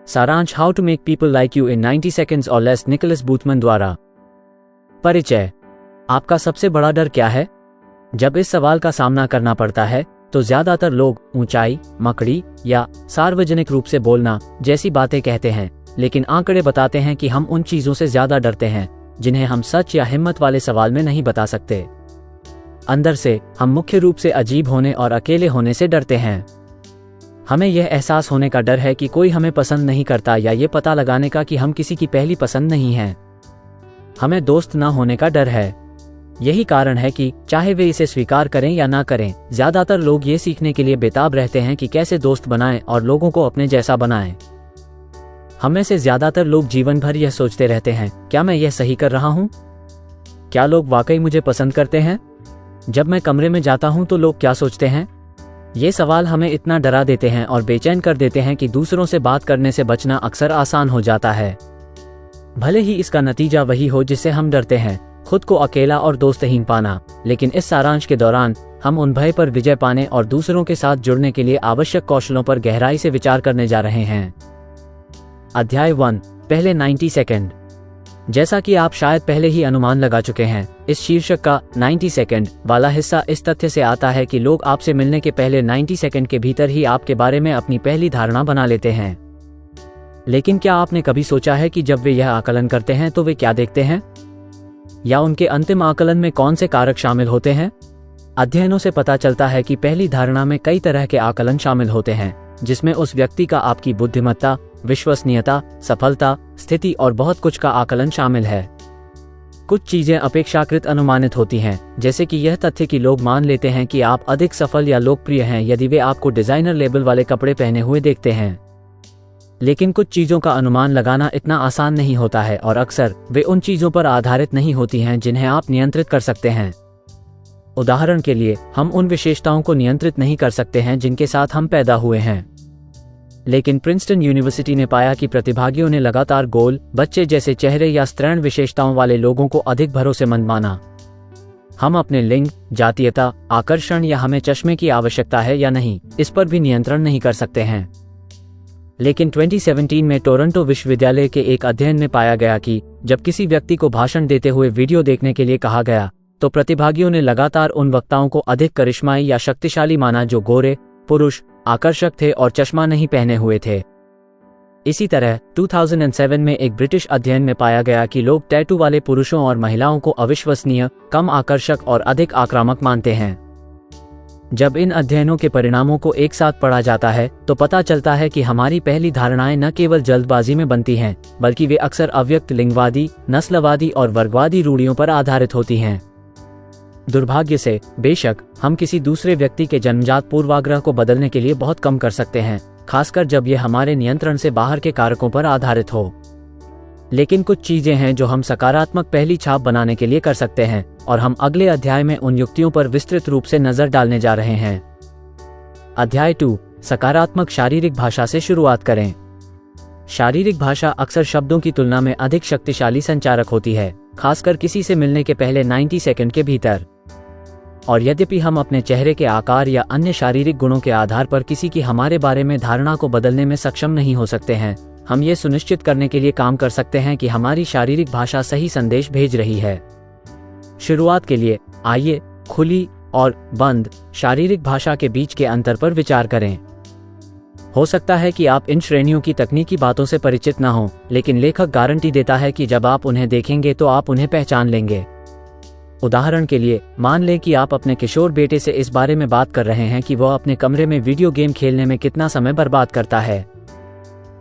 सारांश how to make people like you in 90 seconds or less, Nicholas Boothman द्वारा। परिचय। आपका सबसे बड़ा डर क्या है? जब इस सवाल का सामना करना पड़ता है तो ज्यादातर लोग ऊंचाई, मकड़ी या सार्वजनिक रूप से बोलना जैसी बातें कहते हैं, लेकिन आंकड़े बताते हैं कि हम उन चीजों से ज्यादा डरते हैं जिन्हें हम सच या हिम्मत वाले सवाल में नहीं बता सकते। अंदर से हम मुख्य रूप से अजीब होने और अकेले होने से डरते हैं। हमें यह एहसास होने का डर है कि कोई हमें पसंद नहीं करता, या ये पता लगाने का कि हम किसी की पहली पसंद नहीं हैं। हमें दोस्त ना होने का डर है। यही कारण है कि चाहे वे इसे स्वीकार करें या ना करें, ज्यादातर लोग ये सीखने के लिए बेताब रहते हैं कि कैसे दोस्त बनाएं और लोगों को अपने जैसा बनाएं। हम में से ज्यादातर लोग जीवन भर यह सोचते रहते हैं, क्या मैं यह सही कर रहा हूं? क्या लोग वाकई मुझे पसंद करते हैं? जब मैं कमरे में जाता हूं तो लोग क्या सोचते हैं? ये सवाल हमें इतना डरा देते हैं और बेचैन कर देते हैं कि दूसरों से बात करने से बचना अक्सर आसान हो जाता है। भले ही इसका नतीजा वही हो जिससे हम डरते हैं, खुद को अकेला और दोस्तहीन पाना, लेकिन इस सारांश के दौरान हम उन भय पर विजय पाने और दूसरों के साथ जुड़ने के लिए आवश्यक कौशलों पर गहराई से विचार करने जा रहे हैं। अध्याय 1, पहले 90 सेकंड। जैसा कि आप शायद पहले ही अनुमान लगा चुके हैं, इस शीर्षक का 90 सेकंड वाला हिस्सा इस तथ्य से आता है कि लोग आपसे मिलने के पहले 90 सेकंड के भीतर ही आपके बारे में अपनी पहली धारणा बना लेते हैं। लेकिन क्या आपने कभी सोचा है कि जब वे यह आकलन करते हैं तो वे क्या देखते हैं? या उनके अंतिम आकलन में कौन से कारक शामिल होते हैं? अध्ययनों से पता चलता है कि पहली धारणा में कई तरह के आकलन शामिल होते हैं, जिसमें उस व्यक्ति का आपकी बुद्धिमत्ता, विश्वसनीयता, सफलता, स्थिति और बहुत कुछ का आकलन शामिल है। कुछ चीजें अपेक्षाकृत अनुमानित होती हैं, जैसे कि यह तथ्य कि लोग मान लेते हैं कि आप अधिक सफल या लोकप्रिय हैं यदि वे आपको डिजाइनर लेबल वाले कपड़े पहने हुए देखते हैं। लेकिन कुछ चीजों का अनुमान लगाना इतना आसान नहीं होता है और अक्सर वे उन चीजों पर आधारित नहीं होती हैं जिन्हें आप नियंत्रित कर सकते हैं। उदाहरण के लिए, हम उन विशेषताओं को नियंत्रित नहीं कर सकते हैं जिनके साथ हम पैदा हुए हैं। लेकिन प्रिंसटन यूनिवर्सिटी ने पाया कि प्रतिभागियों ने लगातार गोल, बच्चे जैसे चेहरे या स्त्रैण विशेषताओं वाले लोगों को अधिक भरोसेमंद माना। हम अपने लिंग, जातीयता, आकर्षण या हमें चश्मे की आवश्यकता है या नहीं, इस पर भी नियंत्रण नहीं कर सकते हैं। लेकिन 2017 में टोरंटो विश्वविद्यालय के एक अध्ययन में पाया गया कि जब किसी व्यक्ति को भाषण देते हुए वीडियो देखने के लिए कहा गया, तो प्रतिभागियों ने लगातार उन वक्ताओं को अधिक करिश्माई या शक्तिशाली माना जो गोरे, पुरुष, आकर्षक थे और चश्मा नहीं पहने हुए थे। इसी तरह 2007 में एक ब्रिटिश अध्ययन में पाया गया कि लोग टैटू वाले पुरुषों और महिलाओं को अविश्वसनीय, कम आकर्षक और अधिक आक्रामक मानते हैं। जब इन अध्ययनों के परिणामों को एक साथ पढ़ा जाता है तो पता चलता है कि हमारी पहली धारणाएं न केवल जल्दबाजी में बनती हैं, बल्कि वे अक्सर अव्यक्त लिंगवादी, नस्लवादी और वर्गवादी रूढ़ियों पर आधारित होती हैं। दुर्भाग्य से, बेशक हम किसी दूसरे व्यक्ति के जन्मजात पूर्वाग्रह को बदलने के लिए बहुत कम कर सकते हैं, खासकर जब यह हमारे नियंत्रण से बाहर के कारकों पर आधारित हो। लेकिन कुछ चीजें हैं जो हम सकारात्मक पहली छाप बनाने के लिए कर सकते हैं, और हम अगले अध्याय में उन युक्तियों पर विस्तृत रूप से नजर डालने जा रहे हैं। अध्याय 2, सकारात्मक शारीरिक भाषा से शुरुआत करें। शारीरिक भाषा अक्सर शब्दों की तुलना में अधिक शक्तिशाली संचारक होती है, खासकर किसी से मिलने के पहले 90 सेकंड के भीतर। और यद्यपि हम अपने चेहरे के आकार या अन्य शारीरिक गुणों के आधार पर किसी की हमारे बारे में धारणा को बदलने में सक्षम नहीं हो सकते हैं, हम ये सुनिश्चित करने के लिए काम कर सकते हैं कि हमारी शारीरिक भाषा सही संदेश भेज रही है। शुरुआत के लिए आइए खुली और बंद शारीरिक भाषा के बीच के अंतर पर विचार करें। हो सकता है कि आप इन श्रेणियों की तकनीकी बातों से परिचित न हों, लेकिन लेखक गारंटी देता है कि जब आप उन्हें देखेंगे तो आप उन्हें पहचान लेंगे। उदाहरण के लिए, मान लें कि आप अपने किशोर बेटे से इस बारे में बात कर रहे हैं कि वह अपने कमरे में वीडियो गेम खेलने में कितना समय बर्बाद करता है।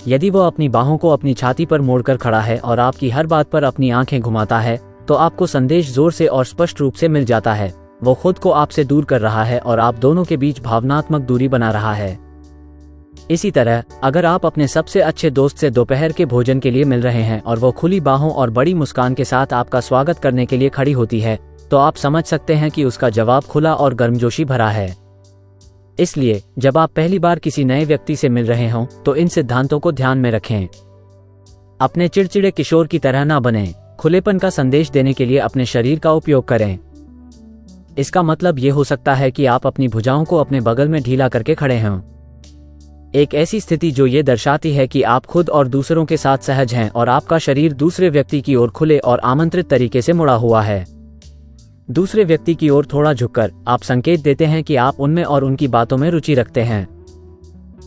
यदि वह अपनी बाहों को अपनी छाती पर मोड़कर खड़ा है और आपकी हर बात पर अपनी आंखें घुमाता है, तो आपको संदेश जोर से और स्पष्ट रूप से मिल जाता है। वो खुद को आपसे दूर कर रहा है और आप दोनों के बीच भावनात्मक दूरी बना रहा है। इसी तरह, अगर आप अपने सबसे अच्छे दोस्त से दोपहर के भोजन के लिए मिल रहे हैं और वो खुली बाहों और बड़ी मुस्कान के साथ आपका स्वागत करने के लिए खड़ी होती है, तो आप समझ सकते हैं कि उसका जवाब खुला और गर्मजोशी भरा है। इसलिए जब आप पहली बार किसी नए व्यक्ति से मिल रहे हों तो इन सिद्धांतों को ध्यान में रखें। अपने चिड़चिड़े किशोर की तरह ना बनें। खुलेपन का संदेश देने के लिए अपने शरीर का उपयोग करें। इसका मतलब ये हो सकता है कि आप अपनी भुजाओं को अपने बगल में ढीला करके खड़े हों। एक ऐसी स्थिति जो ये दर्शाती है कि आप खुद और दूसरों के साथ सहज हैं और आपका शरीर दूसरे व्यक्ति की ओर खुले और आमंत्रित तरीके से मुड़ा हुआ है। दूसरे व्यक्ति की ओर थोड़ा झुककर आप संकेत देते हैं कि आप उनमें और उनकी बातों में रुचि रखते हैं।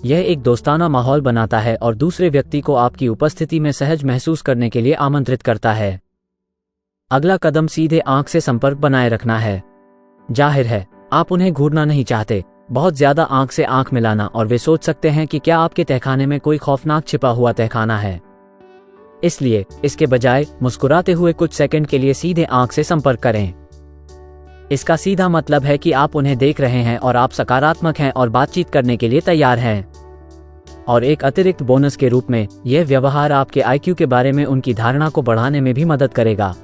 यह एक दोस्ताना माहौल बनाता है और दूसरे व्यक्ति को आपकी उपस्थिति में सहज महसूस करने के लिए आमंत्रित करता है। अगला कदम सीधे आंख से संपर्क बनाए रखना है। जाहिर है, आप उन्हें घूरना नहीं चाहते, बहुत ज्यादा आंख से आंख मिलाना, और वे सोच सकते हैं कि क्या आपके तहखाने में कोई खौफनाक छिपा हुआ तहखाना है। इसलिए इसके बजाय मुस्कुराते हुए कुछ सेकंड के लिए सीधे आंख से संपर्क करें। इसका सीधा मतलब है कि आप उन्हें देख रहे हैं और आप सकारात्मक हैं और बातचीत करने के लिए तैयार हैं। और एक अतिरिक्त बोनस के रूप में यह व्यवहार आपके IQ के बारे में उनकी धारणा को बढ़ाने में भी मदद करेगा।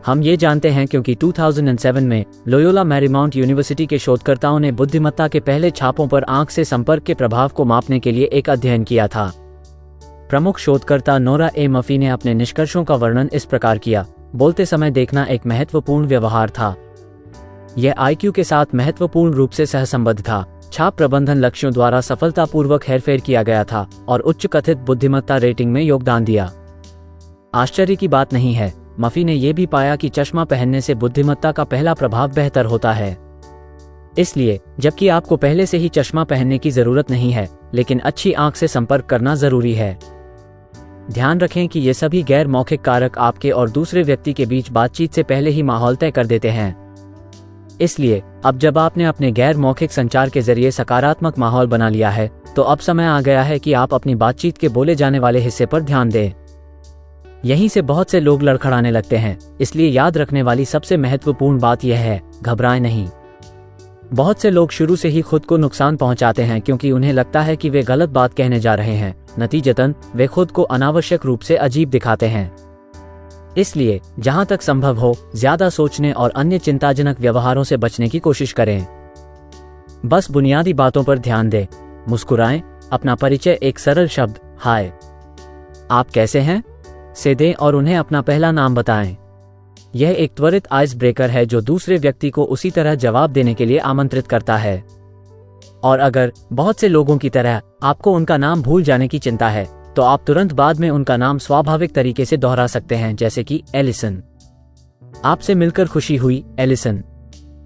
हम ये जानते हैं क्योंकि 2007 में लोयोला मैरीमाउंट यूनिवर्सिटी के शोधकर्ताओं ने बुद्धिमत्ता के पहले छापों पर आंख से संपर्क के प्रभाव को मापने के लिए एक अध्ययन किया था। प्रमुख शोधकर्ता नोरा ए मफी ने अपने निष्कर्षों का वर्णन इस प्रकार किया: बोलते समय देखना एक महत्वपूर्ण व्यवहार था। यह IQ के साथ महत्वपूर्ण रूप से सहसंबद्ध था। छाप प्रबंधन लक्ष्यों द्वारा सफलतापूर्वक हेरफेर किया गया था और उच्च कथित बुद्धिमत्ता रेटिंग में योगदान दिया। आश्चर्य की बात नहीं है, मफी ने यह भी पाया कि चश्मा पहनने से बुद्धिमत्ता का पहला प्रभाव बेहतर होता है। इसलिए जबकि आपको पहले से ही चश्मा पहनने की जरूरत नहीं है, लेकिन अच्छी आंख से संपर्क करना जरूरी है। ध्यान रखें कि ये सभी गैर मौखिक कारक आपके और दूसरे व्यक्ति के बीच बातचीत से पहले ही माहौल तय कर देते हैं। इसलिए अब जब आपने अपने गैर मौखिक संचार के जरिए सकारात्मक माहौल बना लिया है, तो अब समय आ गया है कि आप अपनी बातचीत के बोले जाने वाले हिस्से पर ध्यान दें। यहीं से बहुत से लोग लड़खड़ाने लगते हैं, इसलिए याद रखने वाली सबसे महत्वपूर्ण बात यह है, घबराएं नहीं। बहुत से लोग शुरू से ही खुद को नुकसान पहुंचाते हैं क्योंकि उन्हें लगता है कि वे गलत बात कहने जा रहे हैं। नतीजतन वे खुद को अनावश्यक रूप से अजीब दिखाते हैं। इसलिए जहां तक संभव हो, ज्यादा सोचने और अन्य चिंताजनक व्यवहारों से बचने की कोशिश करें। बस बुनियादी बातों पर ध्यान दें। मुस्कुराएं, अपना परिचय एक सरल शब्द हाय, आप कैसे हैं से दें और उन्हें अपना पहला नाम बताएं। यह एक त्वरित आइस ब्रेकर है जो दूसरे व्यक्ति को उसी तरह जवाब देने के लिए आमंत्रित करता है। और अगर बहुत से लोगों की तरह आपको उनका नाम भूल जाने की चिंता है, तो आप तुरंत बाद में उनका नाम स्वाभाविक तरीके से दोहरा सकते हैं, जैसे कि एलिसन। आपसे मिलकर खुशी हुई, एलिसन।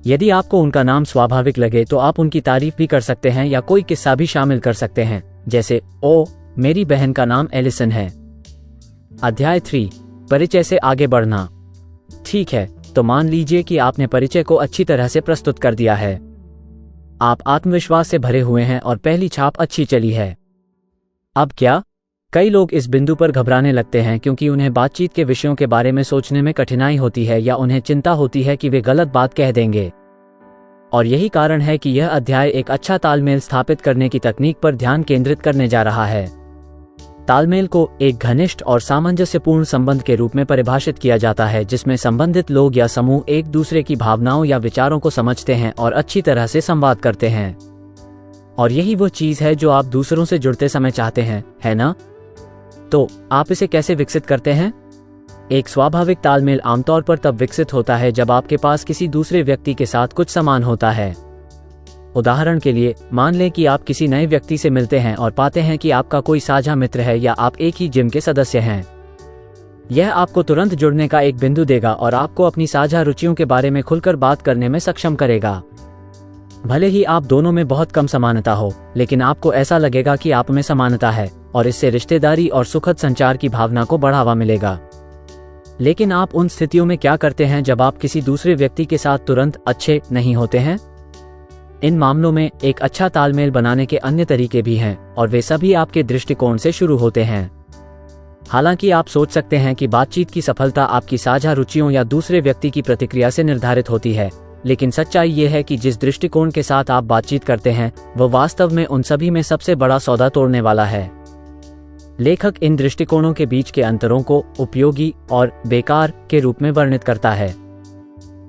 यदि आपको उनका नाम स्वाभाविक लगे तो आप उनकी तारीफ भी कर सकते हैं या कोई किस्सा भी शामिल कर सकते हैं, जैसे ओ, मेरी बहन का नाम एलिसन है। अध्याय 3, परिचय से आगे बढ़ना। ठीक है, तो मान लीजिए कि आपने परिचय को अच्छी तरह से प्रस्तुत कर दिया है। आप आत्मविश्वास से भरे हुए हैं और पहली छाप अच्छी चली है। अब क्या? कई लोग इस बिंदु पर घबराने लगते हैं क्योंकि उन्हें बातचीत के विषयों के बारे में सोचने में कठिनाई होती है या उन्हें चिंता होती है कि वे गलत बात कह देंगे। और यही कारण है कि यह अध्याय एक अच्छा तालमेल स्थापित करने की तकनीक पर ध्यान केंद्रित करने जा रहा है। तालमेल को एक घनिष्ठ और सामंजस्यपूर्ण संबंध के रूप में परिभाषित किया जाता है जिसमें संबंधित लोग या समूह एक दूसरे की भावनाओं या विचारों को समझते हैं और अच्छी तरह से संवाद करते हैं। और यही वो चीज है जो आप दूसरों से जुड़ते समय चाहते हैं, है ना? तो आप इसे कैसे विकसित करते हैं? एक स्वाभाविक तालमेल आमतौर पर तब विकसित होता है जब आपके पास किसी दूसरे व्यक्ति के साथ कुछ समान होता है। उदाहरण के लिए, मान लें कि आप किसी नए व्यक्ति से मिलते हैं और पाते हैं कि आपका कोई साझा मित्र है या आप एक ही जिम के सदस्य हैं। यह आपको तुरंत जुड़ने का एक बिंदु देगा और आपको अपनी साझा रुचियों के बारे में खुलकर बात करने में सक्षम करेगा। भले ही आप दोनों में बहुत कम समानता हो, लेकिन आपको ऐसा लगेगा कि आप में समानता है और इससे रिश्तेदारी और सुखद संचार की भावना को बढ़ावा मिलेगा। लेकिन आप उन स्थितियों में क्या करते हैं जब आप किसी दूसरे व्यक्ति के साथ तुरंत अच्छे नहीं होते हैं? इन मामलों में एक अच्छा तालमेल बनाने के अन्य तरीके भी हैं और वे सभी आपके दृष्टिकोण से शुरू होते हैं। हालांकि आप सोच सकते हैं कि बातचीत की सफलता आपकी साझा रुचियों या दूसरे व्यक्ति की प्रतिक्रिया से निर्धारित होती है, लेकिन सच्चाई ये है कि जिस दृष्टिकोण के साथ आप बातचीत करते हैं वह वास्तव में उन सभी में सबसे बड़ा सौदा तोड़ने वाला है। लेखक इन दृष्टिकोणों के बीच के अंतरों को उपयोगी और बेकार के रूप में वर्णित करता है।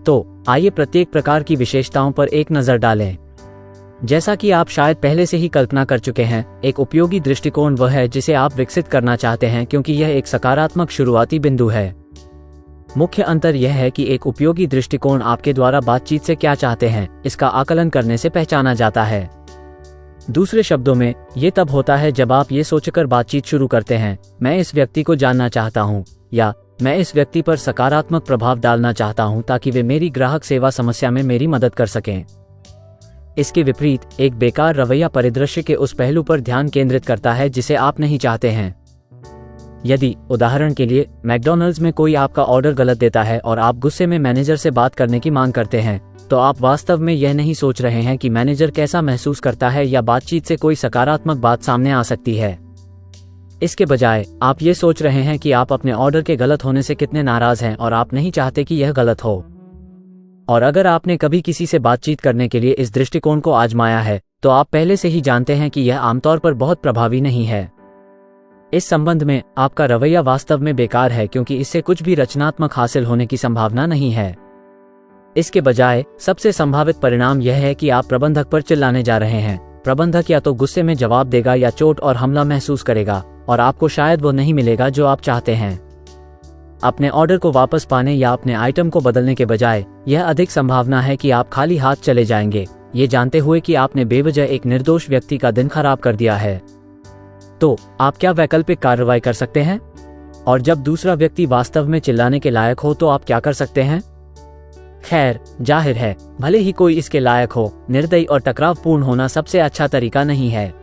तो आइए प्रत्येक प्रकार की विशेषताओं पर एक नजर डालें। जैसा कि आप शायद पहले से ही कल्पना कर चुके हैं, एक उपयोगी दृष्टिकोण वह है जिसे आप विकसित करना चाहते हैं क्योंकि यह एक सकारात्मक शुरुआती बिंदु है। मुख्य अंतर यह है कि एक उपयोगी दृष्टिकोण आपके द्वारा बातचीत से क्या चाहते हैं इसका आकलन करने से पहचाना जाता है। दूसरे शब्दों में, ये तब होता है जब आप ये सोचकर बातचीत शुरू करते हैं, मैं इस व्यक्ति को जानना चाहता हूँ, या मैं इस व्यक्ति पर सकारात्मक प्रभाव डालना चाहता हूँ ताकि वे मेरी ग्राहक सेवा समस्या में मेरी मदद कर सकें। इसके विपरीत, एक बेकार रवैया परिदृश्य के उस पहलू पर ध्यान केंद्रित करता है जिसे आप नहीं चाहते हैं। यदि, उदाहरण के लिए, मैकडॉनल्ड्स में कोई आपका ऑर्डर गलत देता है और आप गुस्से में मैनेजर से बात करने की मांग करते हैं, तो आप वास्तव में यह नहीं सोच रहे हैं कि मैनेजर कैसा महसूस करता है या बातचीत से कोई सकारात्मक बात सामने आ सकती है। इसके बजाय आप ये सोच रहे हैं कि आप अपने ऑर्डर के गलत होने से कितने नाराज हैं और आप नहीं चाहते कि यह गलत हो। और अगर आपने कभी किसी से बातचीत करने के लिए इस दृष्टिकोण को आजमाया है, तो आप पहले से ही जानते हैं कि यह आमतौर पर बहुत प्रभावी नहीं है। इस संबंध में आपका रवैया वास्तव में बेकार है क्योंकि इससे कुछ भी रचनात्मक हासिल होने की संभावना नहीं है। इसके बजाय सबसे संभावित परिणाम यह है कि आप प्रबंधक पर चिल्लाने जा रहे हैं। प्रबंधक या तो गुस्से में जवाब देगा या चोट और हमला महसूस करेगा, और आपको शायद वो नहीं मिलेगा जो आप चाहते हैं। अपने ऑर्डर को वापस पाने या अपने आइटम को बदलने के बजाय, यह अधिक संभावना है कि आप खाली हाथ चले जाएंगे, ये जानते हुए कि आपने बेवजह एक निर्दोष व्यक्ति का दिन खराब कर दिया है। तो आप क्या वैकल्पिक कार्रवाई कर सकते हैं? और जब दूसरा व्यक्ति वास्तव में चिल्लाने के लायक हो तो आप क्या कर सकते हैं? खैर, जाहिर है, भले ही कोई इसके लायक हो, निर्दयी और टकरावपूर्ण होना सबसे अच्छा तरीका नहीं है।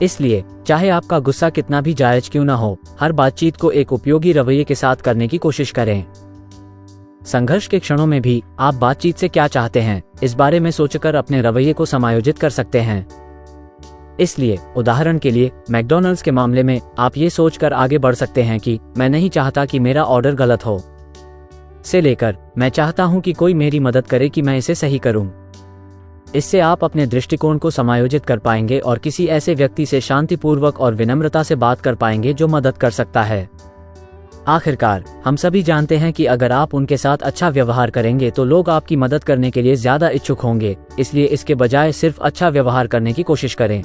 इसलिए, चाहे आपका गुस्सा कितना भी जायज क्यों न हो, हर बातचीत को एक उपयोगी रवैये के साथ करने की कोशिश करें। संघर्ष के क्षणों में भी आप बातचीत से क्या चाहते हैं, इस बारे में सोचकर अपने रवैये को समायोजित कर सकते हैं। इसलिए, उदाहरण के लिए, मैकडॉनल्ड्स के मामले में आप ये सोचकर आगे बढ़ सकते हैं कि मैं नहीं चाहता कि मेरा ऑर्डर गलत हो, से लेकर मैं चाहता हूं कि कोई मेरी मदद करे कि मैं इसे सही करूं। इससे आप अपने दृष्टिकोण को समायोजित कर पाएंगे और किसी ऐसे व्यक्ति से शांतिपूर्वक और विनम्रता से बात कर पाएंगे जो मदद कर सकता है। आखिरकार, हम सभी जानते हैं कि अगर आप उनके साथ अच्छा व्यवहार करेंगे तो लोग आपकी मदद करने के लिए ज्यादा इच्छुक होंगे, इसलिए इसके बजाय सिर्फ अच्छा व्यवहार करने की कोशिश करें।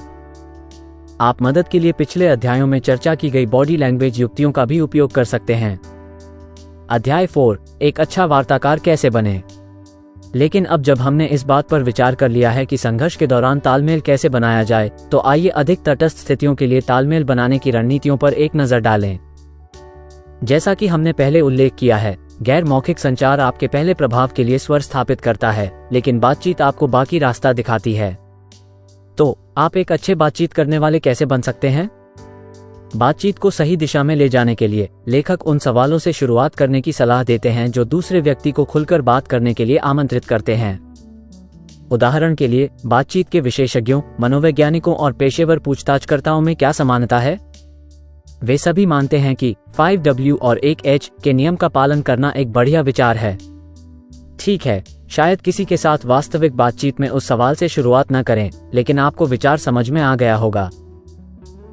आप मदद के लिए पिछले अध्यायों में चर्चा की गई बॉडी लैंग्वेज युक्तियों का भी उपयोग कर सकते हैं। अध्याय 4, एक अच्छा वार्ताकार कैसे बने। लेकिन अब जब हमने इस बात पर विचार कर लिया है कि संघर्ष के दौरान तालमेल कैसे बनाया जाए, तो आइए अधिक तटस्थ स्थितियों के लिए तालमेल बनाने की रणनीतियों पर एक नजर डालें। जैसा कि हमने पहले उल्लेख किया है, गैर मौखिक संचार आपके पहले प्रभाव के लिए स्वर स्थापित करता है, लेकिन बातचीत आपको बाकी रास्ता दिखाती है। तो आप एक अच्छे बातचीत करने वाले कैसे बन सकते हैं? बातचीत को सही दिशा में ले जाने के लिए लेखक उन सवालों से शुरुआत करने की सलाह देते हैं जो दूसरे व्यक्ति को खुलकर बात करने के लिए आमंत्रित करते हैं। उदाहरण के लिए, बातचीत के विशेषज्ञों, मनोवैज्ञानिकों और पेशेवर पूछताछकर्ताओं में क्या समानता है? वे सभी मानते हैं कि 5W और 1H के नियम का पालन करना एक बढ़िया विचार है। ठीक है, शायद किसी के साथ वास्तविक बातचीत में उस सवाल से शुरुआत न करें, लेकिन आपको विचार समझ में आ गया होगा।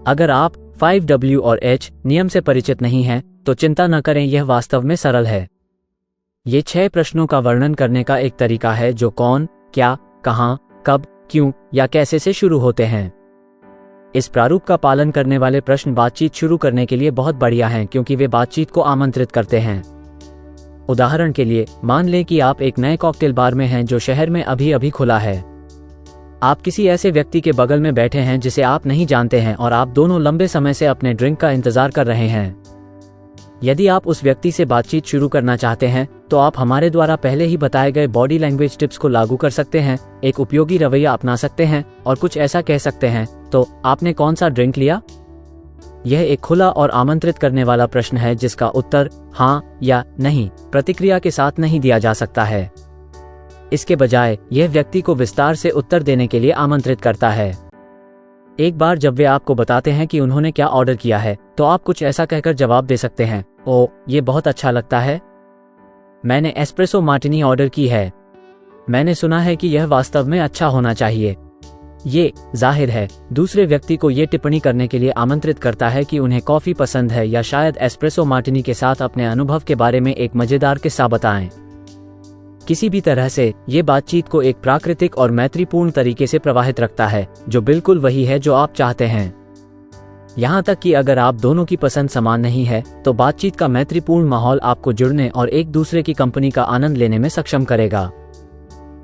अगर आप 5W और H नियम से परिचित नहीं हैं, तो चिंता न करें, यह वास्तव में सरल है। ये 6 प्रश्नों का वर्णन करने का एक तरीका है जो कौन, क्या, कहां, कब, क्यों या कैसे से शुरू होते हैं। इस प्रारूप का पालन करने वाले प्रश्न बातचीत शुरू करने के लिए बहुत बढ़िया हैं क्योंकि वे बातचीत को आमंत्रित करते हैं। उदाहरण के लिए, मान लें कि आप एक नए कॉकटेल बार में हैं जो शहर में अभी अभी खुला है। आप किसी ऐसे व्यक्ति के बगल में बैठे हैं जिसे आप नहीं जानते हैं और आप दोनों लंबे समय से अपने ड्रिंक का इंतजार कर रहे हैं। यदि आप उस व्यक्ति से बातचीत शुरू करना चाहते हैं, तो आप हमारे द्वारा पहले ही बताए गए बॉडी लैंग्वेज टिप्स को लागू कर सकते हैं, एक उपयोगी रवैया अपना सकते हैं और कुछ ऐसा कह सकते हैं, तो आपने कौन सा ड्रिंक लिया? यह एक खुला और आमंत्रित करने वाला प्रश्न है जिसका उत्तर हाँ या नहीं प्रतिक्रिया के साथ नहीं दिया जा सकता है। इसके बजाय यह व्यक्ति को विस्तार से उत्तर देने के लिए आमंत्रित करता है। एक बार जब वे आपको बताते हैं कि उन्होंने क्या ऑर्डर किया है, तो आप कुछ ऐसा कहकर जवाब दे सकते हैं, ओह, ये बहुत अच्छा लगता है। मैंने एस्प्रेसो मार्टिनी ऑर्डर की है। मैंने सुना है कि यह वास्तव में अच्छा होना चाहिए। ये, जाहिर है, दूसरे व्यक्ति को ये टिप्पणी करने के लिए आमंत्रित करता है कि उन्हें कॉफी पसंद है या शायद एस्प्रेसो मार्टिनी के साथ अपने अनुभव के बारे में एक मजेदार किस्सा बताएं। किसी भी तरह से ये बातचीत को एक प्राकृतिक और मैत्रीपूर्ण तरीके से प्रवाहित रखता है, जो बिल्कुल वही है जो आप चाहते हैं। यहाँ तक कि अगर आप दोनों की पसंद समान नहीं है, तो बातचीत का मैत्रीपूर्ण माहौल आपको जुड़ने और एक दूसरे की कंपनी का आनंद लेने में सक्षम करेगा।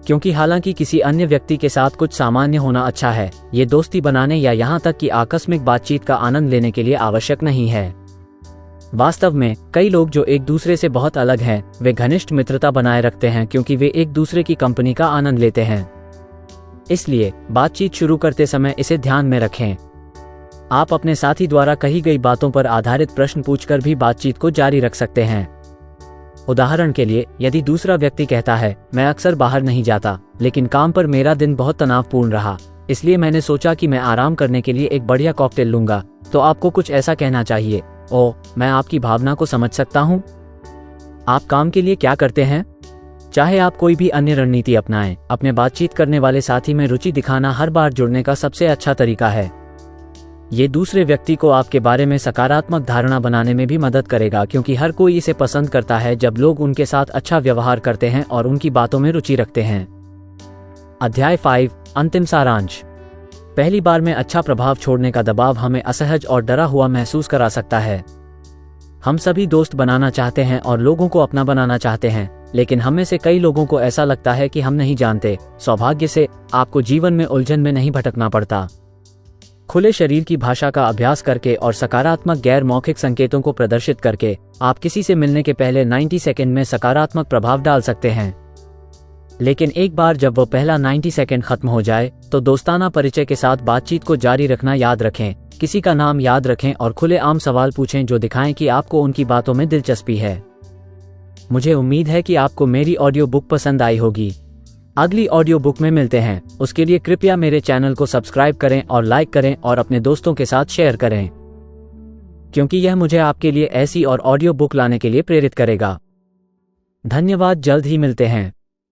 क्योंकि हालांकि किसी अन्य व्यक्ति के साथ कुछ सामान्य होना अच्छा है, ये दोस्ती बनाने या यहाँ तक कि आकस्मिक बातचीत का आनंद लेने के लिए आवश्यक नहीं है। वास्तव में कई लोग जो एक दूसरे से बहुत अलग हैं, वे घनिष्ठ मित्रता बनाए रखते हैं क्योंकि वे एक दूसरे की कंपनी का आनंद लेते हैं। इसलिए बातचीत शुरू करते समय इसे ध्यान में रखें। आप अपने साथी द्वारा कही गई बातों पर आधारित प्रश्न पूछकर भी बातचीत को जारी रख सकते हैं। उदाहरण के लिए, यदि दूसरा व्यक्ति कहता है, मैं अक्सर बाहर नहीं जाता, लेकिन काम पर मेरा दिन बहुत तनावपूर्ण रहा, इसलिए मैंने सोचा कि मैं आराम करने के लिए एक बढ़िया कॉकटेल लूंगा, तो आपको कुछ ऐसा कहना चाहिए, ओह, मैं आपकी भावना को समझ सकता हूँ। आप काम के लिए क्या करते हैं? चाहे आप कोई भी अन्य रणनीति अपनाएं, अपने बातचीत करने वाले साथी में रुचि दिखाना हर बार जुड़ने का सबसे अच्छा तरीका है। ये दूसरे व्यक्ति को आपके बारे में सकारात्मक धारणा बनाने में भी मदद करेगा, क्योंकि हर कोई इसे पसंद करता है जब लोग उनके साथ अच्छा व्यवहार करते हैं और उनकी बातों में रुचि रखते हैं। अध्याय 5, अंतिम सारांश। पहली बार में अच्छा प्रभाव छोड़ने का दबाव हमें असहज और डरा हुआ महसूस करा सकता है। हम सभी दोस्त बनाना चाहते हैं और लोगों को अपना बनाना चाहते हैं, लेकिन हम में से कई लोगों को ऐसा लगता है कि हम नहीं जानते। सौभाग्य से आपको जीवन में उलझन में नहीं भटकना पड़ता। खुले शरीर की भाषा का अभ्यास करके और सकारात्मक गैर मौखिक संकेतों को प्रदर्शित करके आप किसी से मिलने के पहले 90 सेकंड में सकारात्मक प्रभाव डाल सकते हैं। लेकिन एक बार जब वो पहला 90 सेकंड खत्म हो जाए, तो दोस्ताना परिचय के साथ बातचीत को जारी रखना याद रखें। किसी का नाम याद रखें और खुले आम सवाल पूछें जो दिखाएं कि आपको उनकी बातों में दिलचस्पी है। मुझे उम्मीद है कि आपको मेरी ऑडियो बुक पसंद आई होगी। अगली ऑडियो बुक में मिलते हैं। उसके लिए कृपया मेरे चैनल को सब्सक्राइब करें और लाइक करें और अपने दोस्तों के साथ शेयर करें, क्योंकि यह मुझे आपके लिए ऐसी और ऑडियो बुक लाने के लिए प्रेरित करेगा। धन्यवाद, जल्द ही मिलते हैं।